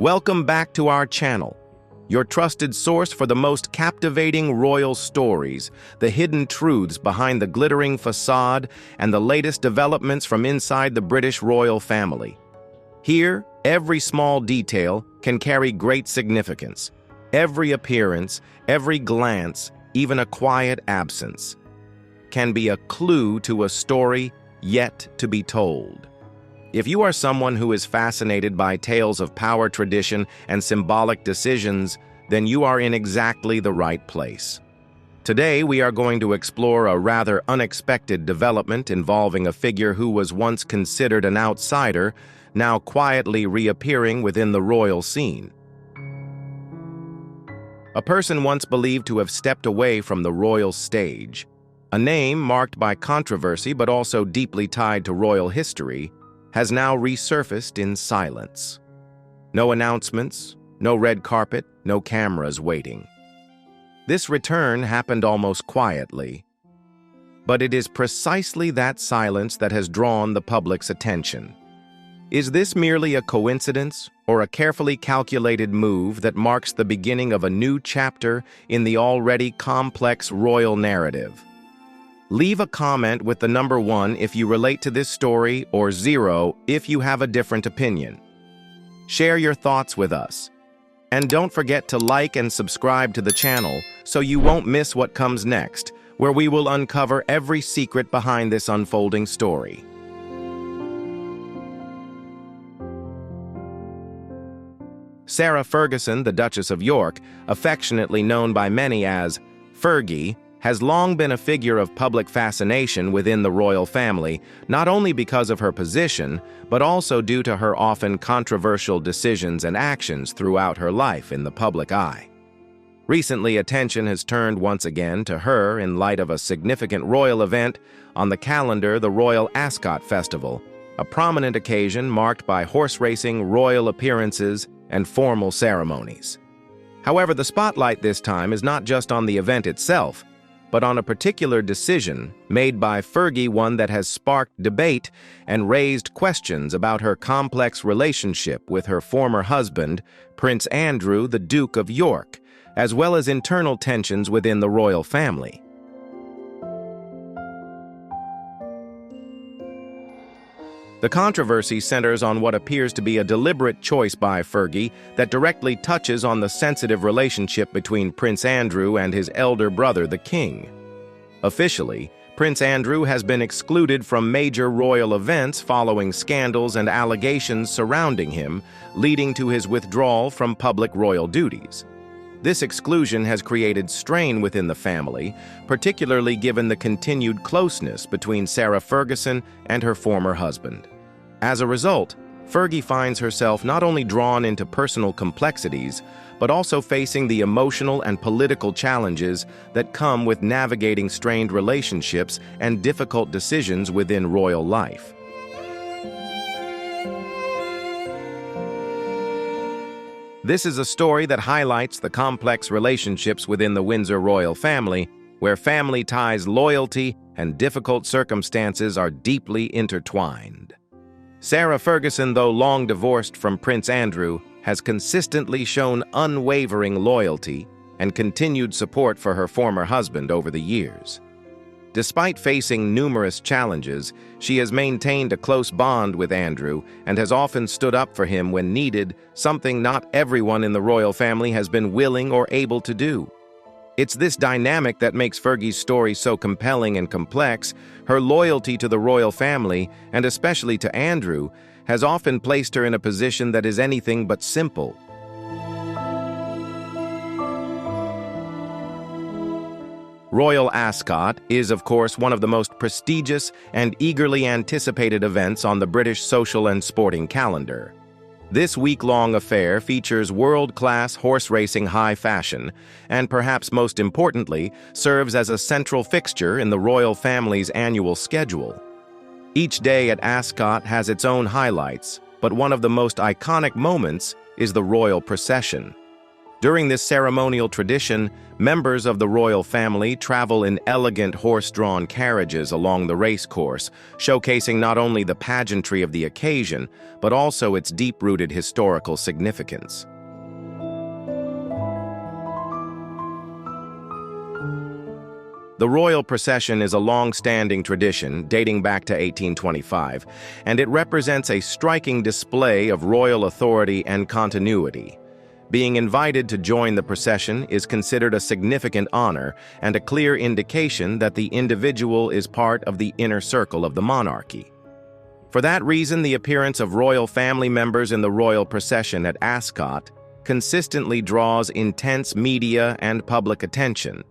Welcome back to our channel, your trusted source for the most captivating royal stories, the hidden truths behind the glittering facade, and the latest developments from inside the British royal family. Here, every small detail can carry great significance. Every appearance, every glance, even a quiet absence, can be a clue to a story yet to be told. If you are someone who is fascinated by tales of power, tradition, and symbolic decisions, then you are in exactly the right place. Today, we are going to explore a rather unexpected development involving a figure who was once considered an outsider, now quietly reappearing within the royal scene. A person once believed to have stepped away from the royal stage, a name marked by controversy but also deeply tied to royal history, has now resurfaced in silence. No announcements, no red carpet, no cameras waiting. This return happened almost quietly, but it is precisely that silence that has drawn the public's attention. Is this merely a coincidence or a carefully calculated move that marks the beginning of a new chapter in the already complex royal narrative? Leave a comment with the number 1 if you relate to this story, or 0 if you have a different opinion. Share your thoughts with us. And don't forget to like and subscribe to the channel so you won't miss what comes next, where we will uncover every secret behind this unfolding story. Sarah Ferguson, the Duchess of York, affectionately known by many as Fergie, has long been a figure of public fascination within the royal family, not only because of her position, but also due to her often controversial decisions and actions throughout her life in the public eye. Recently, attention has turned once again to her in light of a significant royal event on the calendar, the Royal Ascot Festival, a prominent occasion marked by horse racing, royal appearances, and formal ceremonies. However, the spotlight this time is not just on the event itself, but on a particular decision made by Fergie, one that has sparked debate and raised questions about her complex relationship with her former husband, Prince Andrew, the Duke of York, as well as internal tensions within the royal family. The controversy centers on what appears to be a deliberate choice by Fergie that directly touches on the sensitive relationship between Prince Andrew and his elder brother, the King. Officially, Prince Andrew has been excluded from major royal events following scandals and allegations surrounding him, leading to his withdrawal from public royal duties. This exclusion has created strain within the family, particularly given the continued closeness between Sarah Ferguson and her former husband. As a result, Fergie finds herself not only drawn into personal complexities, but also facing the emotional and political challenges that come with navigating strained relationships and difficult decisions within royal life. This is a story that highlights the complex relationships within the Windsor royal family, where family ties, loyalty, and difficult circumstances are deeply intertwined. Sarah Ferguson, though long divorced from Prince Andrew, has consistently shown unwavering loyalty and continued support for her former husband over the years. Despite facing numerous challenges, she has maintained a close bond with Andrew and has often stood up for him when needed, something not everyone in the royal family has been willing or able to do. It's this dynamic that makes Fergie's story so compelling and complex. Her loyalty to the royal family, and especially to Andrew, has often placed her in a position that is anything but simple. Royal Ascot is, of course, one of the most prestigious and eagerly anticipated events on the British social and sporting calendar. This week-long affair features world-class horse racing high fashion, and perhaps most importantly, serves as a central fixture in the royal family's annual schedule. Each day at Ascot has its own highlights, but one of the most iconic moments is the royal procession. During this ceremonial tradition, members of the royal family travel in elegant horse-drawn carriages along the racecourse, showcasing not only the pageantry of the occasion, but also its deep-rooted historical significance. The royal procession is a long-standing tradition dating back to 1825, and it represents a striking display of royal authority and continuity. Being invited to join the procession is considered a significant honor and a clear indication that the individual is part of the inner circle of the monarchy. For that reason, the appearance of royal family members in the royal procession at Ascot consistently draws intense media and public attention.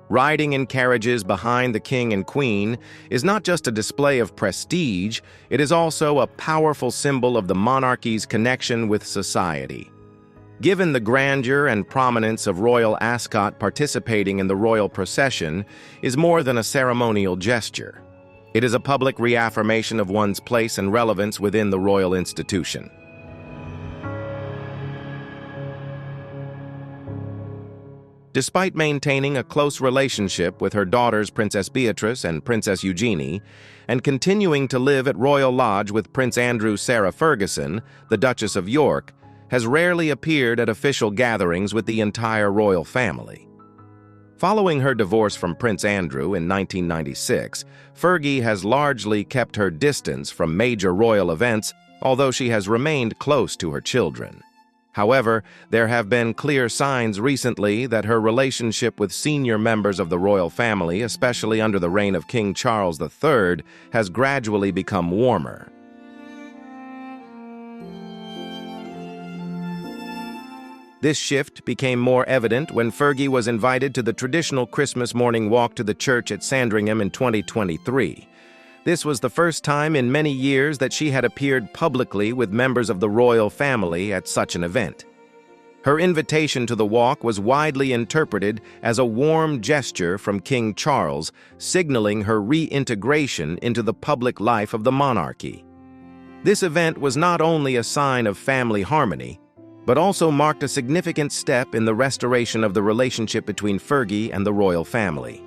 Riding in carriages behind the king and queen is not just a display of prestige, it is also a powerful symbol of the monarchy's connection with society. Given the grandeur and prominence of Royal Ascot, participating in the royal procession is more than a ceremonial gesture. It is a public reaffirmation of one's place and relevance within the royal institution. Despite maintaining a close relationship with her daughters Princess Beatrice and Princess Eugenie, and continuing to live at Royal Lodge with Prince Andrew's Sarah Ferguson, the Duchess of York, has rarely appeared at official gatherings with the entire royal family. Following her divorce from Prince Andrew in 1996, Fergie has largely kept her distance from major royal events, although she has remained close to her children. However, there have been clear signs recently that her relationship with senior members of the royal family, especially under the reign of King Charles III, has gradually become warmer. This shift became more evident when Fergie was invited to the traditional Christmas morning walk to the church at Sandringham in 2023. This was the first time in many years that she had appeared publicly with members of the royal family at such an event. Her invitation to the walk was widely interpreted as a warm gesture from King Charles, signaling her reintegration into the public life of the monarchy. This event was not only a sign of family harmony, but also marked a significant step in the restoration of the relationship between Fergie and the royal family.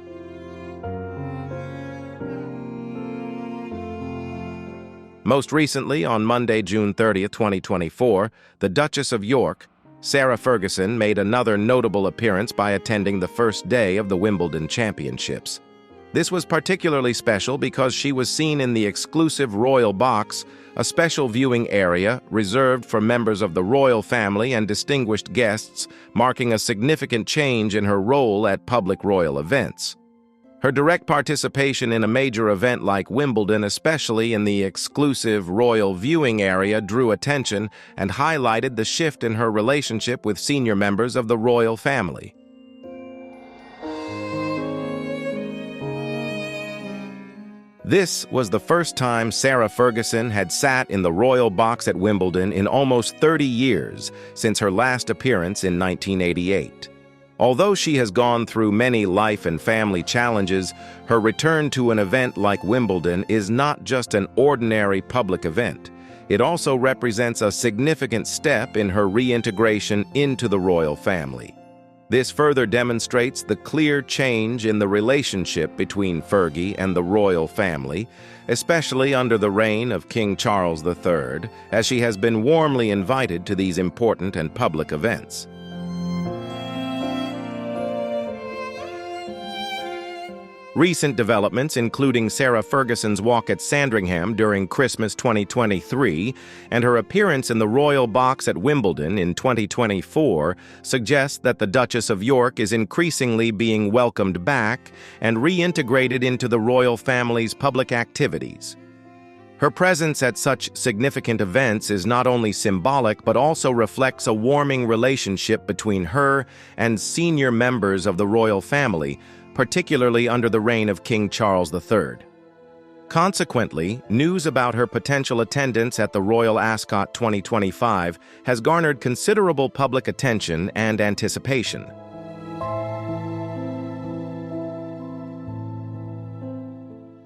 Most recently, on Monday, June 30, 2024, the Duchess of York, Sarah Ferguson, made another notable appearance by attending the first day of the Wimbledon Championships. This was particularly special because she was seen in the exclusive royal box, a special viewing area reserved for members of the royal family and distinguished guests, marking a significant change in her role at public royal events. Her direct participation in a major event like Wimbledon, especially in the exclusive royal viewing area, drew attention and highlighted the shift in her relationship with senior members of the royal family. This was the first time Sarah Ferguson had sat in the royal box at Wimbledon in almost 30 years, since her last appearance in 1988. Although she has gone through many life and family challenges, her return to an event like Wimbledon is not just an ordinary public event. It also represents a significant step in her reintegration into the royal family. This further demonstrates the clear change in the relationship between Fergie and the royal family, especially under the reign of King Charles III, as she has been warmly invited to these important and public events. Recent developments, including Sarah Ferguson's walk at Sandringham during Christmas 2023 and her appearance in the royal box at Wimbledon in 2024, suggest that the Duchess of York is increasingly being welcomed back and reintegrated into the royal family's public activities. Her presence at such significant events is not only symbolic but also reflects a warming relationship between her and senior members of the royal family, particularly under the reign of King Charles III. Consequently, news about her potential attendance at the Royal Ascot 2025 has garnered considerable public attention and anticipation.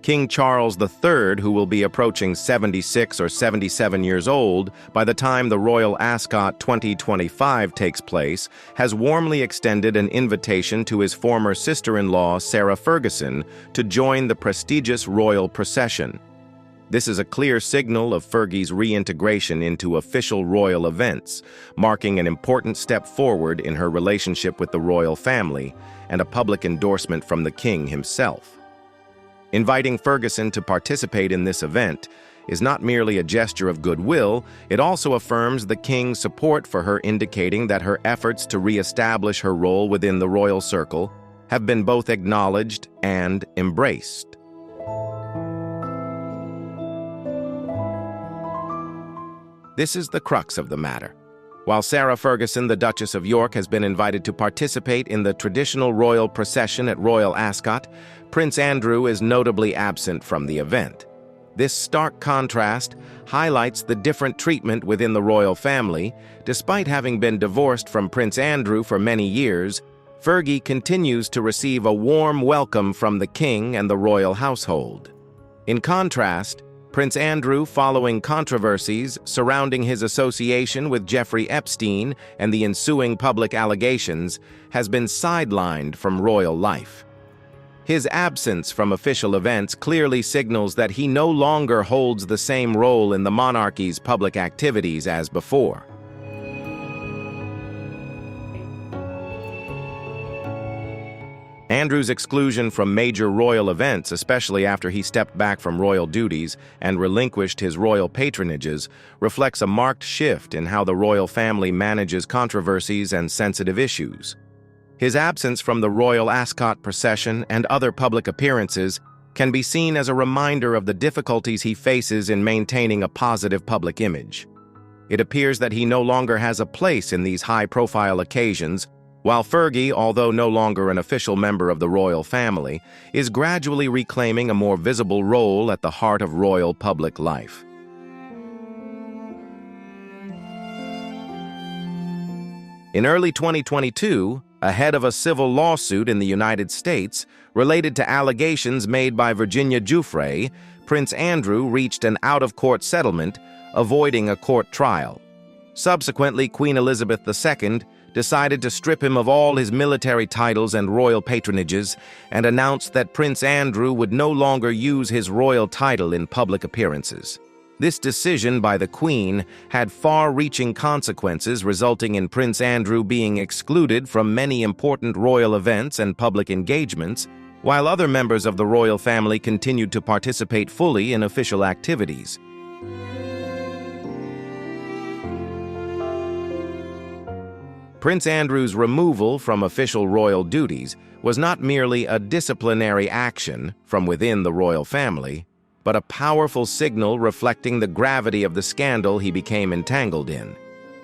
King Charles III, who will be approaching 76 or 77 years old by the time the Royal Ascot 2025 takes place, has warmly extended an invitation to his former sister-in-law, Sarah Ferguson, to join the prestigious royal procession. This is a clear signal of Fergie's reintegration into official royal events, marking an important step forward in her relationship with the royal family and a public endorsement from the king himself. Inviting Ferguson to participate in this event is not merely a gesture of goodwill, it also affirms the king's support for her, indicating that her efforts to re-establish her role within the royal circle have been both acknowledged and embraced. This is the crux of the matter. While Sarah Ferguson, the Duchess of York, has been invited to participate in the traditional royal procession at Royal Ascot, Prince Andrew is notably absent from the event. This stark contrast highlights the different treatment within the royal family. Despite having been divorced from Prince Andrew for many years, Fergie continues to receive a warm welcome from the king and the royal household. In contrast, Prince Andrew, following controversies surrounding his association with Jeffrey Epstein and the ensuing public allegations, has been sidelined from royal life. His absence from official events clearly signals that he no longer holds the same role in the monarchy's public activities as before. Andrew's exclusion from major royal events, especially after he stepped back from royal duties and relinquished his royal patronages, reflects a marked shift in how the royal family manages controversies and sensitive issues. His absence from the Royal Ascot procession and other public appearances can be seen as a reminder of the difficulties he faces in maintaining a positive public image. It appears that he no longer has a place in these high-profile occasions, while Fergie, although no longer an official member of the royal family, is gradually reclaiming a more visible role at the heart of royal public life. In early 2022, ahead of a civil lawsuit in the United States related to allegations made by Virginia Giuffre, Prince Andrew reached an out-of-court settlement, avoiding a court trial. Subsequently, Queen Elizabeth II decided to strip him of all his military titles and royal patronages and announced that Prince Andrew would no longer use his royal title in public appearances. This decision by the Queen had far-reaching consequences, resulting in Prince Andrew being excluded from many important royal events and public engagements, while other members of the royal family continued to participate fully in official activities. Prince Andrew's removal from official royal duties was not merely a disciplinary action from within the royal family, but a powerful signal reflecting the gravity of the scandal he became entangled in.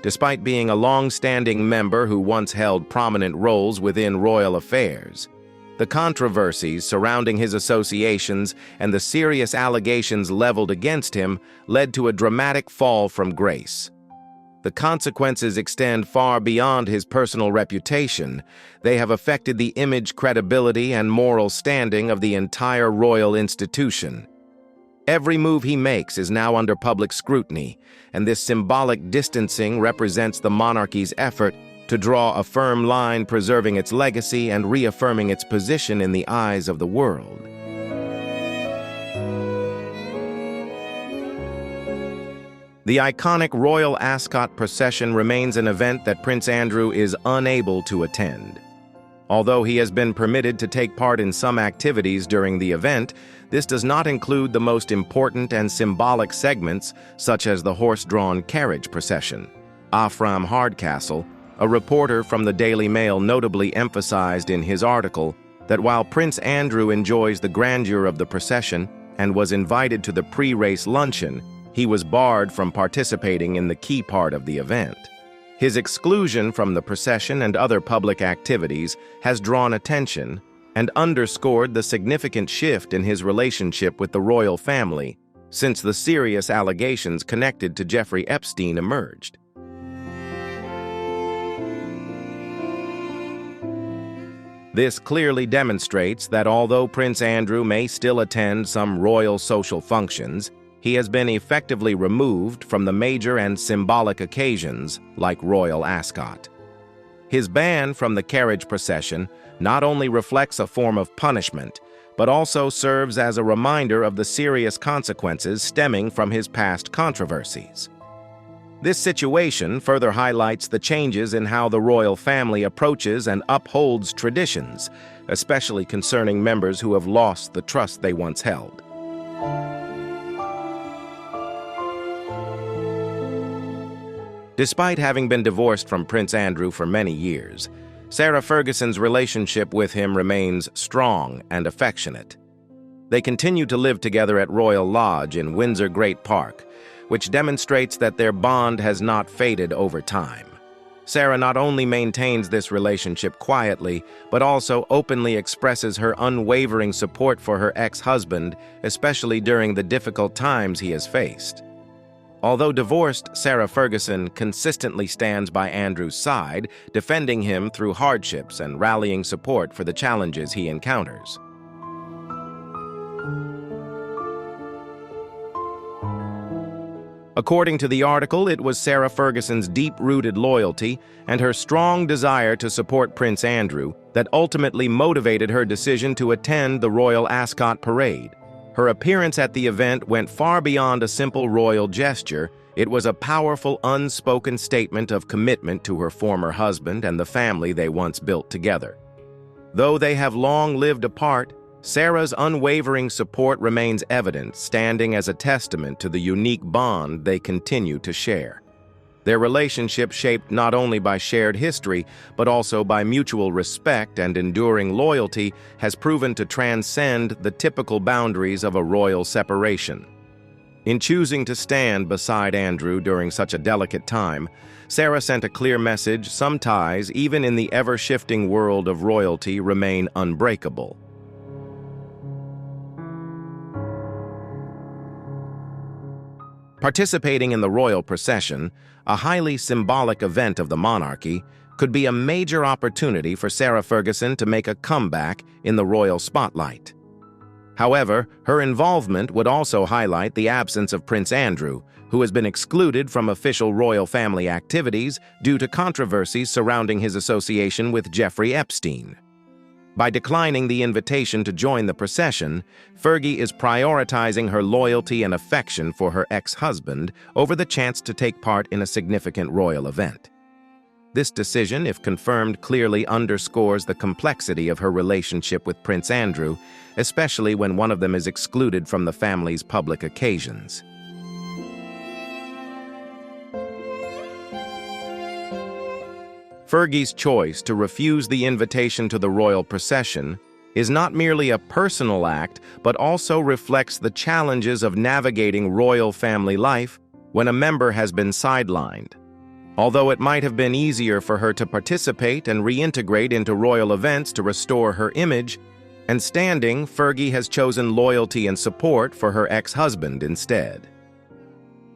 Despite being a long-standing member who once held prominent roles within royal affairs, the controversies surrounding his associations and the serious allegations leveled against him led to a dramatic fall from grace. The consequences extend far beyond his personal reputation. They have affected the image, credibility, and moral standing of the entire royal institution. Every move he makes is now under public scrutiny, and this symbolic distancing represents the monarchy's effort to draw a firm line, preserving its legacy and reaffirming its position in the eyes of the world. The iconic Royal Ascot procession remains an event that Prince Andrew is unable to attend. Although he has been permitted to take part in some activities during the event, this does not include the most important and symbolic segments, such as the horse-drawn carriage procession. Afram Hardcastle, a reporter from the Daily Mail, notably emphasized in his article that while Prince Andrew enjoys the grandeur of the procession and was invited to the pre-race luncheon, he was barred from participating in the key part of the event. His exclusion from the procession and other public activities has drawn attention and underscored the significant shift in his relationship with the royal family since the serious allegations connected to Jeffrey Epstein emerged. This clearly demonstrates that although Prince Andrew may still attend some royal social functions, he has been effectively removed from the major and symbolic occasions like Royal Ascot. His ban from the carriage procession not only reflects a form of punishment, but also serves as a reminder of the serious consequences stemming from his past controversies. This situation further highlights the changes in how the royal family approaches and upholds traditions, especially concerning members who have lost the trust they once held. Despite having been divorced from Prince Andrew for many years, Sarah Ferguson's relationship with him remains strong and affectionate. They continue to live together at Royal Lodge in Windsor Great Park, which demonstrates that their bond has not faded over time. Sarah not only maintains this relationship quietly, but also openly expresses her unwavering support for her ex-husband, especially during the difficult times he has faced. Although divorced, Sarah Ferguson consistently stands by Andrew's side, defending him through hardships and rallying support for the challenges he encounters. According to the article, it was Sarah Ferguson's deep-rooted loyalty and her strong desire to support Prince Andrew that ultimately motivated her decision to attend the Royal Ascot Parade. Her appearance at the event went far beyond a simple royal gesture. It was a powerful, unspoken statement of commitment to her former husband and the family they once built together. Though they have long lived apart, Sarah's unwavering support remains evident, standing as a testament to the unique bond they continue to share. Their relationship, shaped not only by shared history, but also by mutual respect and enduring loyalty, has proven to transcend the typical boundaries of a royal separation. In choosing to stand beside Andrew during such a delicate time, Sarah sent a clear message: some ties, even in the ever-shifting world of royalty, remain unbreakable. Participating in the royal procession, a highly symbolic event of the monarchy, could be a major opportunity for Sarah Ferguson to make a comeback in the royal spotlight. However, her involvement would also highlight the absence of Prince Andrew, who has been excluded from official royal family activities due to controversies surrounding his association with Jeffrey Epstein. By declining the invitation to join the procession, Fergie is prioritizing her loyalty and affection for her ex-husband over the chance to take part in a significant royal event. This decision, if confirmed, clearly underscores the complexity of her relationship with Prince Andrew, especially when one of them is excluded from the family's public occasions. Fergie's choice to refuse the invitation to the royal procession is not merely a personal act, but also reflects the challenges of navigating royal family life when a member has been sidelined. Although it might have been easier for her to participate and reintegrate into royal events to restore her image and standing, Fergie has chosen loyalty and support for her ex-husband instead.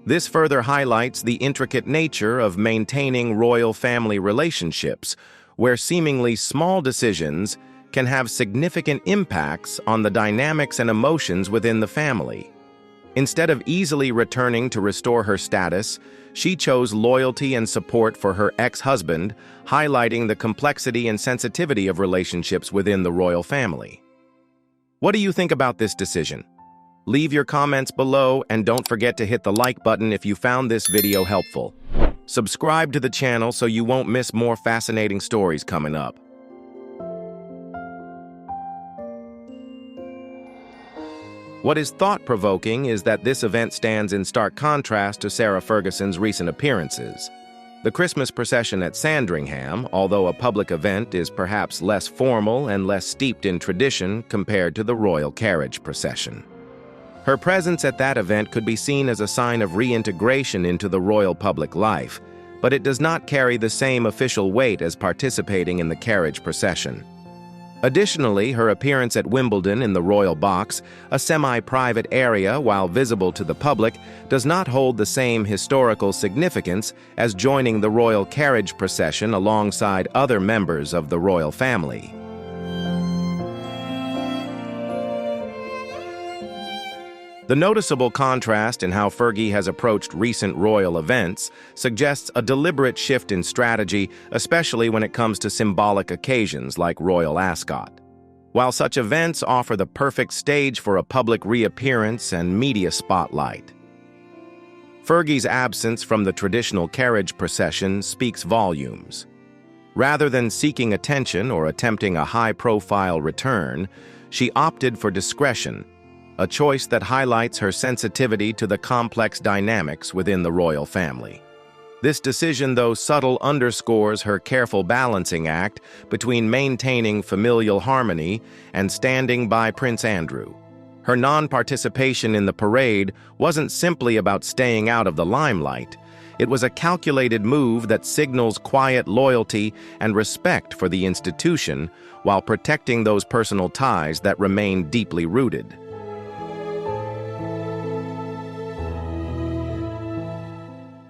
This further highlights the intricate nature of maintaining royal family relationships, where seemingly small decisions can have significant impacts on the dynamics and emotions within the family. Instead of easily returning to restore her status, she chose loyalty and support for her ex-husband, highlighting the complexity and sensitivity of relationships within the royal family. What do you think about this decision? Leave your comments below and don't forget to hit the like button if you found this video helpful. Subscribe to the channel so you won't miss more fascinating stories coming up. What is thought-provoking is that this event stands in stark contrast to Sarah Ferguson's recent appearances. The Christmas procession at Sandringham, although a public event, is perhaps less formal and less steeped in tradition compared to the royal carriage procession. Her presence at that event could be seen as a sign of reintegration into the royal public life, but it does not carry the same official weight as participating in the carriage procession. Additionally, her appearance at Wimbledon in the Royal Box, a semi-private area while visible to the public, does not hold the same historical significance as joining the royal carriage procession alongside other members of the royal family. The noticeable contrast in how Fergie has approached recent royal events suggests a deliberate shift in strategy, especially when it comes to symbolic occasions like Royal Ascot. While such events offer the perfect stage for a public reappearance and media spotlight, Fergie's absence from the traditional carriage procession speaks volumes. Rather than seeking attention or attempting a high-profile return, she opted for discretion, a choice that highlights her sensitivity to the complex dynamics within the royal family. This decision, though subtle, underscores her careful balancing act between maintaining familial harmony and standing by Prince Andrew. Her non-participation in the parade wasn't simply about staying out of the limelight. It was a calculated move that signals quiet loyalty and respect for the institution while protecting those personal ties that remain deeply rooted.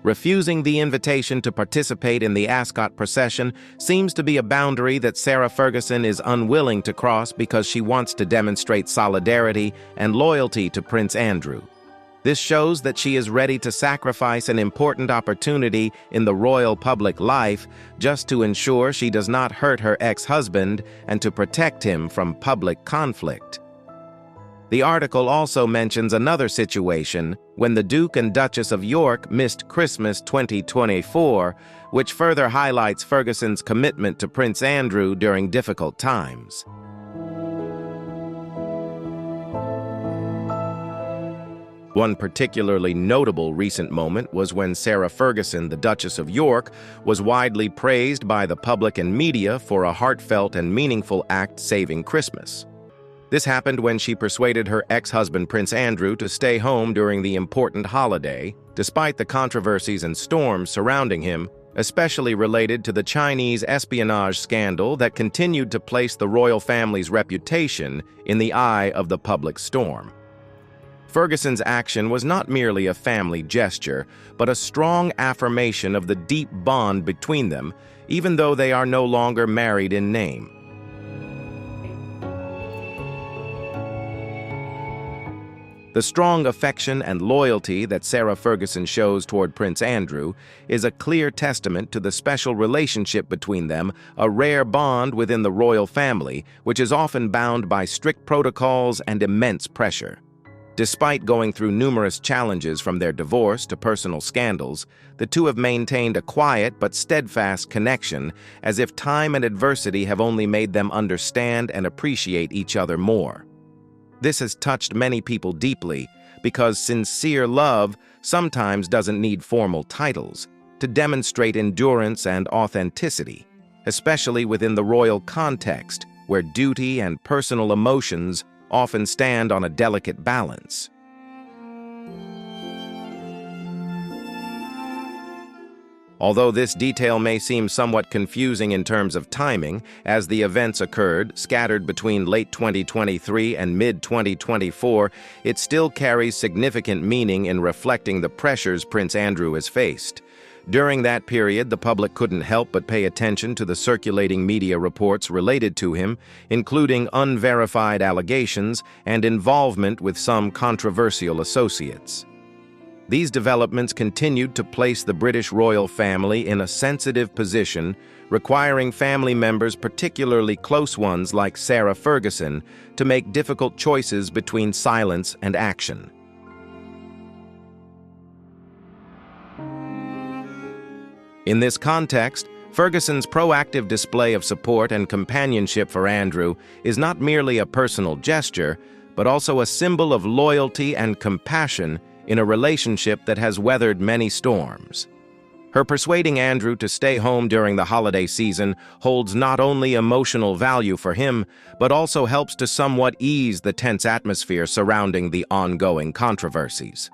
Refusing the invitation to participate in the Ascot procession seems to be a boundary that Sarah Ferguson is unwilling to cross because she wants to demonstrate solidarity and loyalty to Prince Andrew. This shows that she is ready to sacrifice an important opportunity in the royal public life just to ensure she does not hurt her ex-husband and to protect him from public conflict. The article also mentions another situation when the Duke and Duchess of York missed Christmas 2024, which further highlights Ferguson's commitment to Prince Andrew during difficult times. One particularly notable recent moment was when Sarah Ferguson, the Duchess of York, was widely praised by the public and media for a heartfelt and meaningful act saving Christmas. This happened when she persuaded her ex-husband Prince Andrew to stay home during the important holiday, despite the controversies and storms surrounding him, especially related to the Chinese espionage scandal that continued to place the royal family's reputation in the eye of the public storm. Ferguson's action was not merely a family gesture, but a strong affirmation of the deep bond between them, even though they are no longer married in name. The strong affection and loyalty that Sarah Ferguson shows toward Prince Andrew is a clear testament to the special relationship between them, a rare bond within the royal family, which is often bound by strict protocols and immense pressure. Despite going through numerous challenges from their divorce to personal scandals, the two have maintained a quiet but steadfast connection, as if time and adversity have only made them understand and appreciate each other more. This has touched many people deeply because sincere love sometimes doesn't need formal titles to demonstrate endurance and authenticity, especially within the royal context, where duty and personal emotions often stand on a delicate balance. Although this detail may seem somewhat confusing in terms of timing, as the events occurred, scattered between late 2023 and mid-2024, it still carries significant meaning in reflecting the pressures Prince Andrew has faced. During that period, the public couldn't help but pay attention to the circulating media reports related to him, including unverified allegations and involvement with some controversial associates. These developments continued to place the British royal family in a sensitive position, requiring family members, particularly close ones like Sarah Ferguson, to make difficult choices between silence and action. In this context, Ferguson's proactive display of support and companionship for Andrew is not merely a personal gesture, but also a symbol of loyalty and compassion in a relationship that has weathered many storms. Her persuading Andrew to stay home during the holiday season holds not only emotional value for him, but also helps to somewhat ease the tense atmosphere surrounding the ongoing controversies.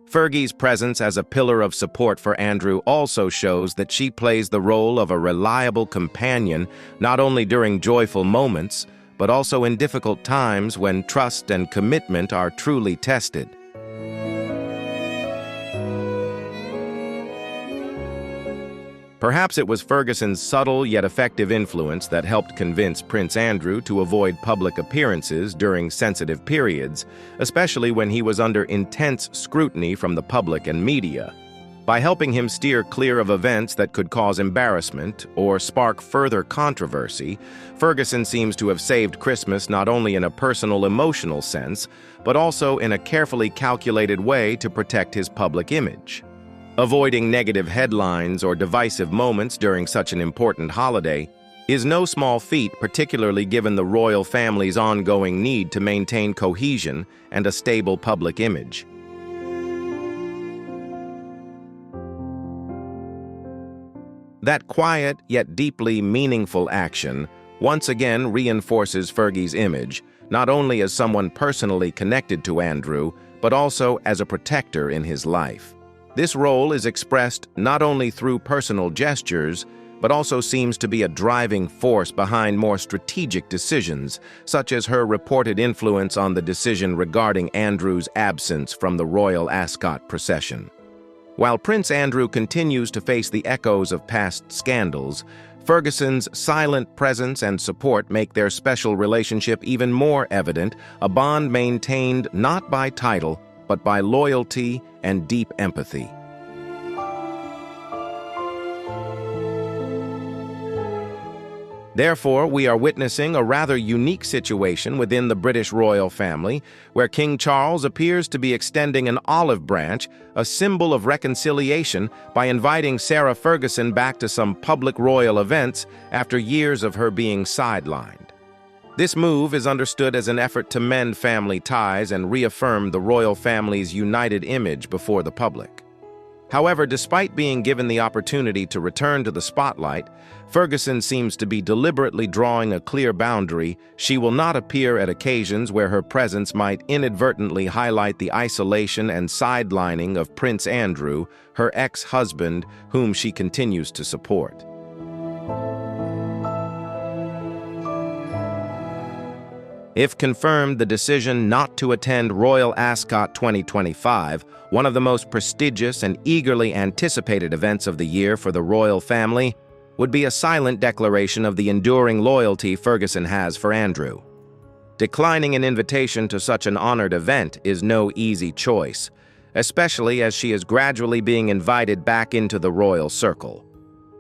Fergie's presence as a pillar of support for Andrew also shows that she plays the role of a reliable companion not only during joyful moments, but also in difficult times when trust and commitment are truly tested. Perhaps it was Ferguson's subtle yet effective influence that helped convince Prince Andrew to avoid public appearances during sensitive periods, especially when he was under intense scrutiny from the public and media. By helping him steer clear of events that could cause embarrassment or spark further controversy, Ferguson seems to have saved Christmas not only in a personal emotional sense, but also in a carefully calculated way to protect his public image. Avoiding negative headlines or divisive moments during such an important holiday is no small feat, particularly given the royal family's ongoing need to maintain cohesion and a stable public image. That quiet yet deeply meaningful action once again reinforces Fergie's image, not only as someone personally connected to Andrew, but also as a protector in his life. This role is expressed not only through personal gestures, but also seems to be a driving force behind more strategic decisions, such as her reported influence on the decision regarding Andrew's absence from the royal Ascot procession. While Prince Andrew continues to face the echoes of past scandals, Ferguson's silent presence and support make their special relationship even more evident, a bond maintained not by title, but by loyalty and deep empathy. Therefore, we are witnessing a rather unique situation within the British royal family, where King Charles appears to be extending an olive branch, a symbol of reconciliation, by inviting Sarah Ferguson back to some public royal events after years of her being sidelined. This move is understood as an effort to mend family ties and reaffirm the royal family's united image before the public. However, despite being given the opportunity to return to the spotlight, Ferguson seems to be deliberately drawing a clear boundary. She will not appear at occasions where her presence might inadvertently highlight the isolation and sidelining of Prince Andrew, her ex-husband, whom she continues to support. If confirmed, the decision not to attend Royal Ascot 2025, one of the most prestigious and eagerly anticipated events of the year for the royal family, would be a silent declaration of the enduring loyalty Ferguson has for Andrew. Declining an invitation to such an honored event is no easy choice, especially as she is gradually being invited back into the royal circle.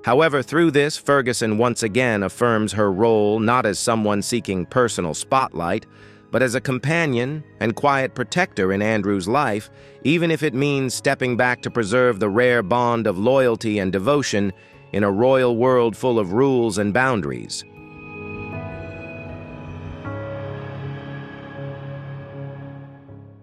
However, through this, Ferguson once again affirms her role not as someone seeking personal spotlight, but as a companion and quiet protector in Andrew's life, even if it means stepping back to preserve the rare bond of loyalty and devotion in a royal world full of rules and boundaries.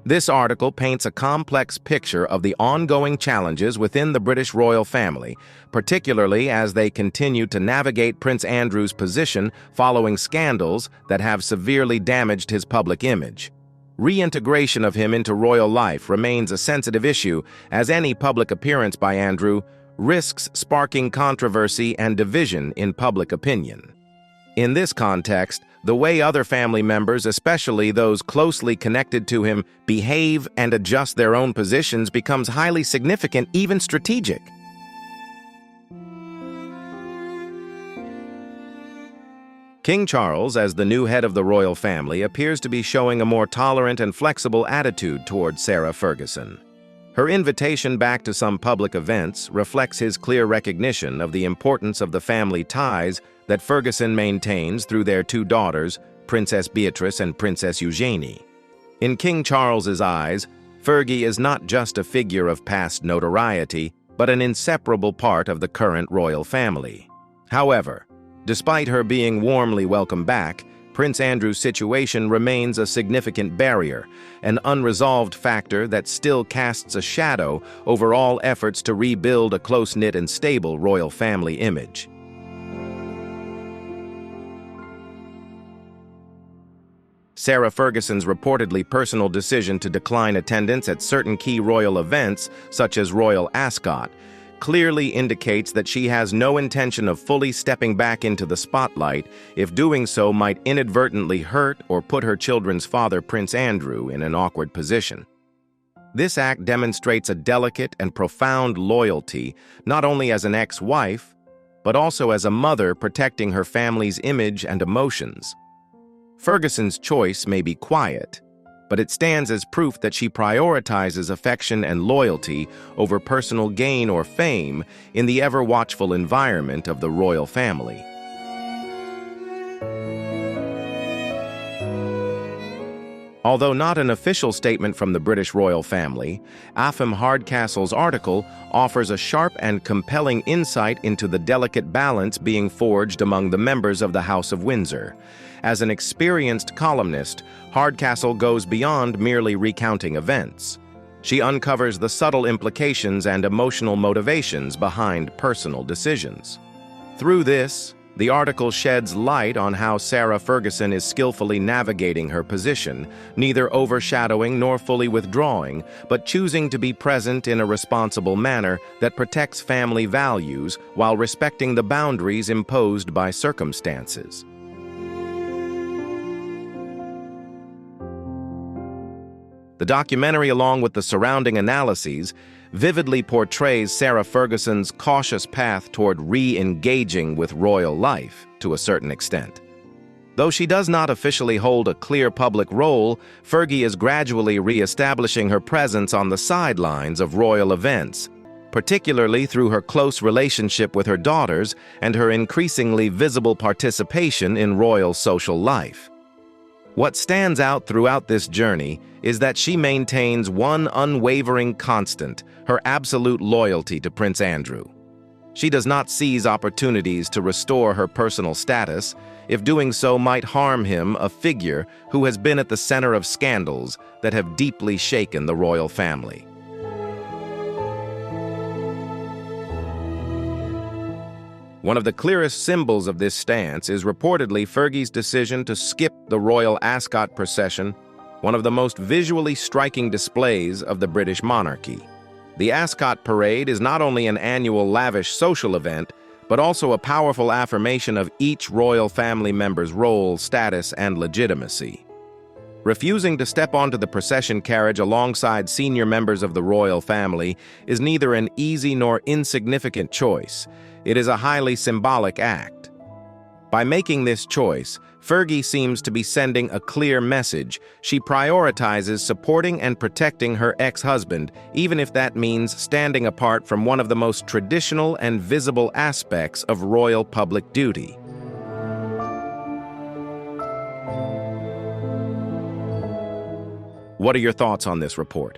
This article paints a complex picture of the ongoing challenges within the British royal family, particularly as they continue to navigate Prince Andrew's position following scandals that have severely damaged his public image. Reintegration of him into royal life remains a sensitive issue, as any public appearance by Andrew risks sparking controversy and division in public opinion. In this context, the way other family members, especially those closely connected to him, behave and adjust their own positions becomes highly significant, even strategic. King Charles, as the new head of the royal family, appears to be showing a more tolerant and flexible attitude towards Sarah Ferguson. Her invitation back to some public events reflects his clear recognition of the importance of the family ties that Ferguson maintains through their two daughters, Princess Beatrice and Princess Eugenie. In King Charles's eyes, Fergie is not just a figure of past notoriety, but an inseparable part of the current royal family. However, despite her being warmly welcomed back, Prince Andrew's situation remains a significant barrier, an unresolved factor that still casts a shadow over all efforts to rebuild a close-knit and stable royal family image. Sarah Ferguson's reportedly personal decision to decline attendance at certain key royal events, such as Royal Ascot, clearly indicates that she has no intention of fully stepping back into the spotlight, if doing so might inadvertently hurt or put her children's father, Prince Andrew, in an awkward position. This act demonstrates a delicate and profound loyalty, not only as an ex-wife, but also as a mother protecting her family's image and emotions. Ferguson's choice may be quiet, but it stands as proof that she prioritizes affection and loyalty over personal gain or fame in the ever-watchful environment of the royal family. Although not an official statement from the British royal family, Afam Hardcastle's article offers a sharp and compelling insight into the delicate balance being forged among the members of the House of Windsor. As an experienced columnist, Hardcastle goes beyond merely recounting events. She uncovers the subtle implications and emotional motivations behind personal decisions. Through this, the article sheds light on how Sarah Ferguson is skillfully navigating her position, neither overshadowing nor fully withdrawing, but choosing to be present in a responsible manner that protects family values while respecting the boundaries imposed by circumstances. The documentary, along with the surrounding analyses, vividly portrays Sarah Ferguson's cautious path toward re-engaging with royal life to a certain extent. Though she does not officially hold a clear public role, Fergie is gradually re-establishing her presence on the sidelines of royal events, particularly through her close relationship with her daughters and her increasingly visible participation in royal social life. What stands out throughout this journey is that she maintains one unwavering constant, her absolute loyalty to Prince Andrew. She does not seize opportunities to restore her personal status, if doing so might harm him, a figure who has been at the center of scandals that have deeply shaken the royal family. One of the clearest symbols of this stance is reportedly Fergie's decision to skip the royal Ascot procession, one of the most visually striking displays of the British monarchy. The Ascot parade is not only an annual lavish social event, but also a powerful affirmation of each royal family member's role, status, and legitimacy. Refusing to step onto the procession carriage alongside senior members of the royal family is neither an easy nor insignificant choice. It is a highly symbolic act. By making this choice, Fergie seems to be sending a clear message. She prioritizes supporting and protecting her ex-husband, even if that means standing apart from one of the most traditional and visible aspects of royal public duty. What are your thoughts on this report?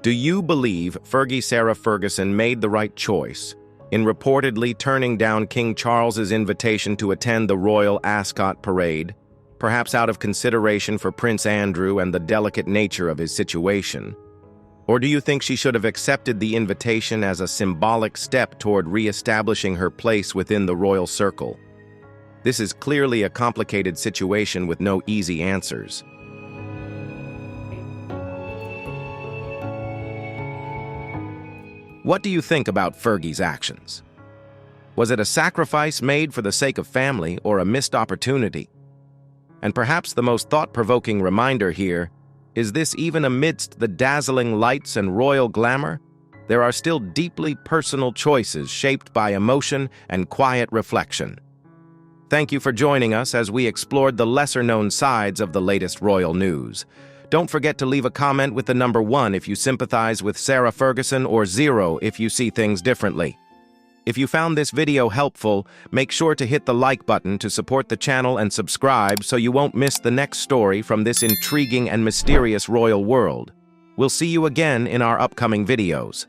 Do you believe Sarah Ferguson made the right choice in reportedly turning down King Charles's invitation to attend the Royal Ascot Parade, perhaps out of consideration for Prince Andrew and the delicate nature of his situation? Or do you think she should have accepted the invitation as a symbolic step toward re-establishing her place within the royal circle? This is clearly a complicated situation with no easy answers. What do you think about Fergie's actions? Was it a sacrifice made for the sake of family or a missed opportunity? And perhaps the most thought-provoking reminder here is this: even amidst the dazzling lights and royal glamour, there are still deeply personal choices shaped by emotion and quiet reflection. Thank you for joining us as we explored the lesser-known sides of the latest royal news. Don't forget to leave a comment with the number 1 if you sympathize with Sarah Ferguson, or 0 if you see things differently. If you found this video helpful, make sure to hit the like button to support the channel and subscribe so you won't miss the next story from this intriguing and mysterious royal world. We'll see you again in our upcoming videos.